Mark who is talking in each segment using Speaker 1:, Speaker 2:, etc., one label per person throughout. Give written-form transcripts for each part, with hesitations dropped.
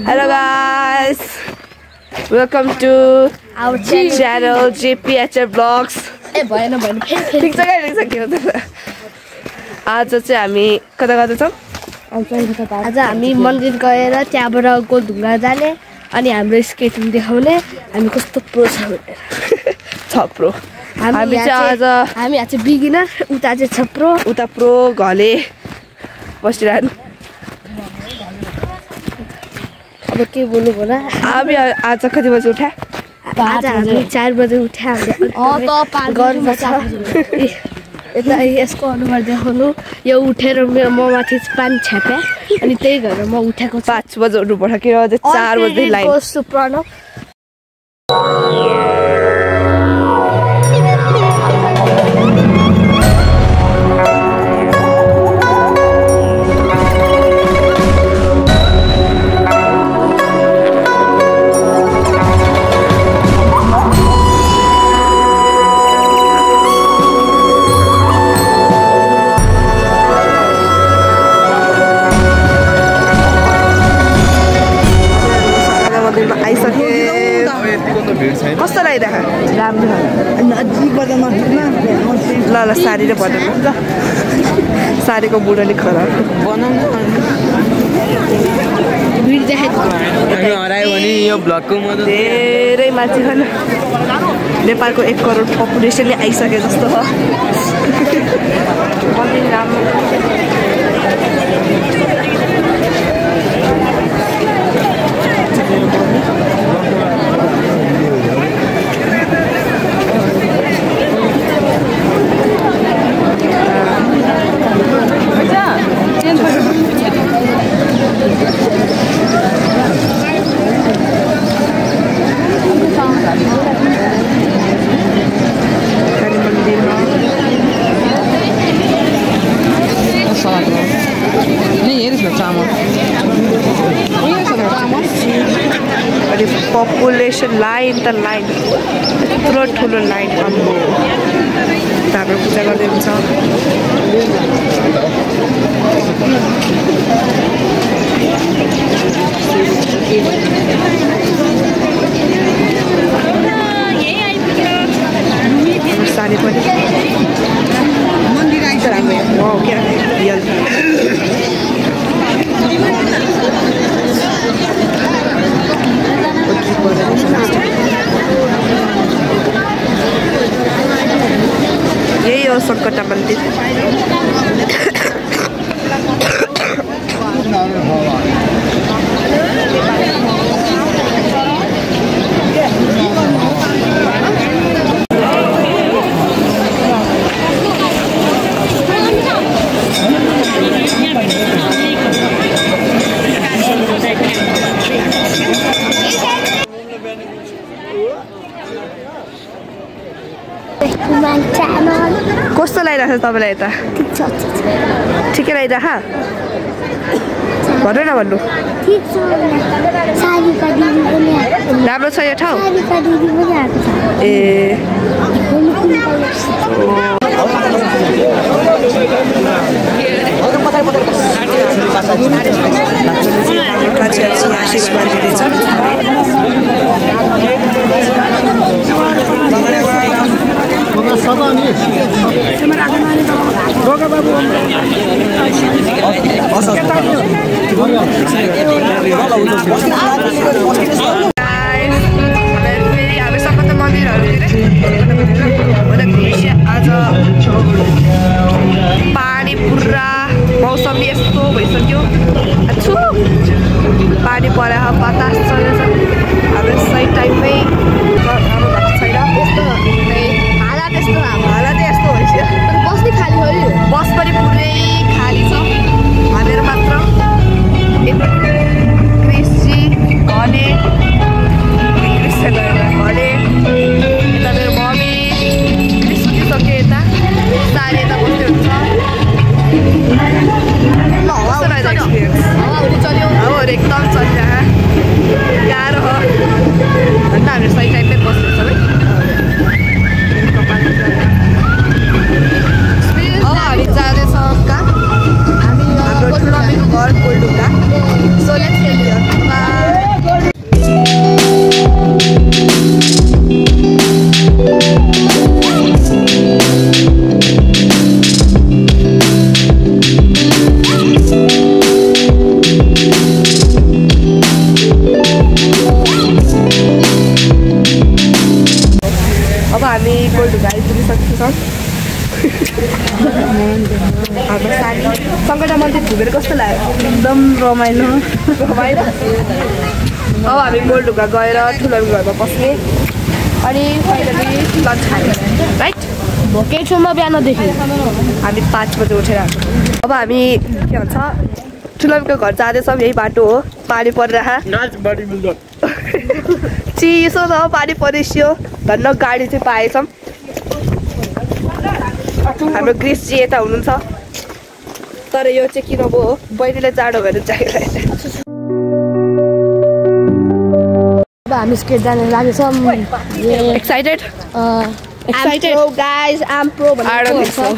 Speaker 1: Hello guys, welcome to
Speaker 2: our
Speaker 1: channel JPHR Vlogs. ठीक छ guys सक्यो त आज चाहिँ हामी कता गएको छौं
Speaker 2: आज हामी मन्दिर गएर त्यहाँबाट गोलढुङ्गा जाने अनि हाम्रो स्केटिङ देखाउने हामी कस्तो प्रो छ
Speaker 1: छप्रो हामी
Speaker 2: चाहिँ बिगिनर उता चाहिँ छप्रो
Speaker 1: उता प्रो घले बसिरहनु
Speaker 2: अब के बोल्नु होला
Speaker 1: हामी आज कति बजे उठा
Speaker 2: आज हामी 4 बजे उठ्या यता यसको अनुहार देखाउनु यो उठेर म माथि पानी छ्यापे अनि त्यही गरेर म उठेको
Speaker 1: 5 बजे उठ्नु पर्छ कि अझै 4 बजे लाइन
Speaker 2: प्रणव
Speaker 1: कस्तो लागिरहेको राम्रो ल साडी र बनाउनु ल साडीको बुढोले खराब धेरै मान्छे छन् नेपालको 1 करोड पपुलेसनले आइसके जस्तो हो पपुलेसन लाइन त लाइन यत्रो ठुलो लाइन हाम्रो पूजा गर्दै हुन्छ साडी पनि मन्दिर आइछ राम्रो हो क्या यही हो सङ्कटा मन्दिर कस्तो लागिरहेको छ तपाईँलाई यता ठिकै लागिरहेको भन्नु न भन्नु राम्रो छ यो ठाउँ ए आज पानी पुरा मौसम यस्तो भइसक्यो पानी परे बतास चलेछ अब सही टाइममै हालत यस्तो भइसक्यो बस पनि पुरै खाली छ हामीहरू मात्र कृषि घले घले यता मेरो मम्मी सुतिसक्यो यता साडी यता बस्दै हुन्छ हावाहरू एकदम चलिरहेको गाह्रो हो अन्त हामी सही टाइममै बस्दैछ है हामी जाँदैछौँ कहाँ So let's end here. Bye. अब हामी गोलढुङ्गा आइपुगिसकेको छौँ। हाम्रो साथी सङ्कटा मन्दिर घुमेर कस्तो लाग्यो?
Speaker 2: एकदम रमाइलो।
Speaker 1: अब हामी गोलढुङ्गा गएर ठुलो घरमा बस्ने अनि फाइनली लन्च खाने राइट।
Speaker 2: भोकै छौँ बिहानदेखि
Speaker 1: हामी 5 बजे उठेर अब हामी के भन्छ ठुलोको घर जाँदैछौँ। यही बाटो हो। पानी परिरह चिसो छ पानी परिस्यो धन्न गाडी चाहिँ पाएछौँ। हाम्रो ग्रिसजी यता हुनुहुन्छ तर यो चाहिँ किन भयो बहिनीले जाडो भएर चाहिरहेको
Speaker 2: अब हामी स्केट जाने लागेछौँ।
Speaker 1: Excited
Speaker 2: excited guys I am pro भनेको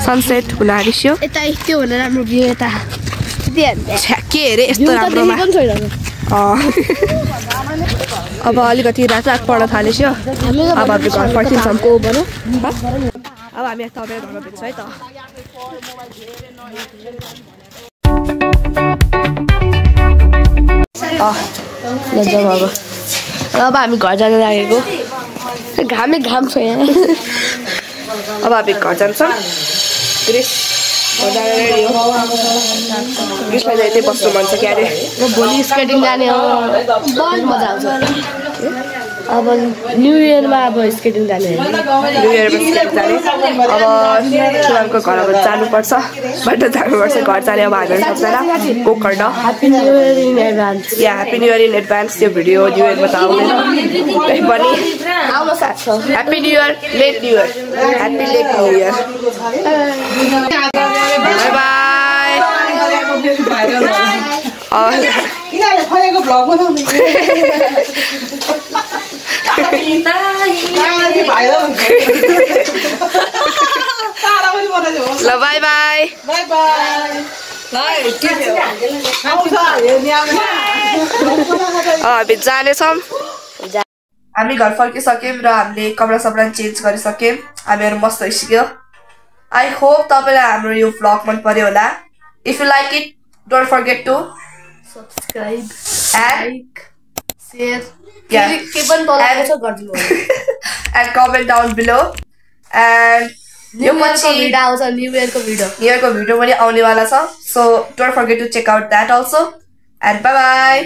Speaker 1: सनसेट हुन आँटिस्यो।
Speaker 2: यता त्यो भनेर राम्रो भ्यू यता
Speaker 1: के अरे यस्तो राम्रोमा अब अलिकति रात पर्न थालेछ्यो। अब हामी घर फर्किन्छौँ। अब हामी तपाईँ घरमा भेट्छौँ है त। अब हामी घर जान लागेको।
Speaker 2: घामै घाम छ यहाँ।
Speaker 1: अब हामी घर जान्छौँ। ग्रिस घर जान रेडी हो। ग्रिसलाई चाहिँ यतै बस्नु मन छ क्या अरे।
Speaker 2: भोलि स्केटिङ जाने हो बहुत मजा आउँछ। अब न्यु इयरमा अब स्केटिङ जाने
Speaker 1: न्यु इयरमा स्केटिङ जाने। अब ठुलाको घर अब जानुपर्छ बाटो जानुपर्छ घर जाने। अब हामीहरू सबजना Gokarna
Speaker 2: happy new year in advance.
Speaker 1: या happy new year in advance. त्यो भिडियो न्यु इयरमा त आउँदैन त्यही पनि
Speaker 2: आउन सक्छ।
Speaker 1: Happy new year late new year happy late new year. Bye bye. ल बाई बाई। हामी जानेछौँ। हामी घर फर्किसक्यौँ र हामीले कपडा सपडा चेन्ज गरिसक्यौँ। हामीहरू मस्त भइसक्यो। आई होप तपाईँलाई हाम्रो यो भ्लग मन पर्यो होला। If you like it don't forget to
Speaker 2: subscribe
Speaker 1: like
Speaker 2: share
Speaker 1: and comment down below. And
Speaker 2: new इयरको भिडियो आउँछ। न्यु इयरको भिडियो
Speaker 1: पनि आउनेवाला छ। So don't forget to check out that also. And bye bye.